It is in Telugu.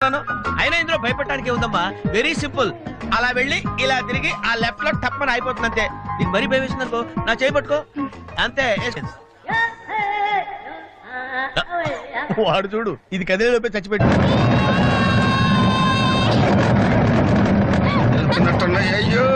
అనుకుంటున్నాను. అయినా ఇందులో భయపడటానికి ఉందమ్మా, వెరీ సింపుల్. అలా వెళ్ళి ఇలా తిరిగి ఆ లెఫ్ట్ లో టప్పని అయిపోతుంది అంతే. నీకు మరీ భయం వేసింది అనుకో, నా చేయి పట్టుకో అంతే. వాడు చూడు, ఇది కదిలే లోపే చచ్చిపెట్టు. అయ్యో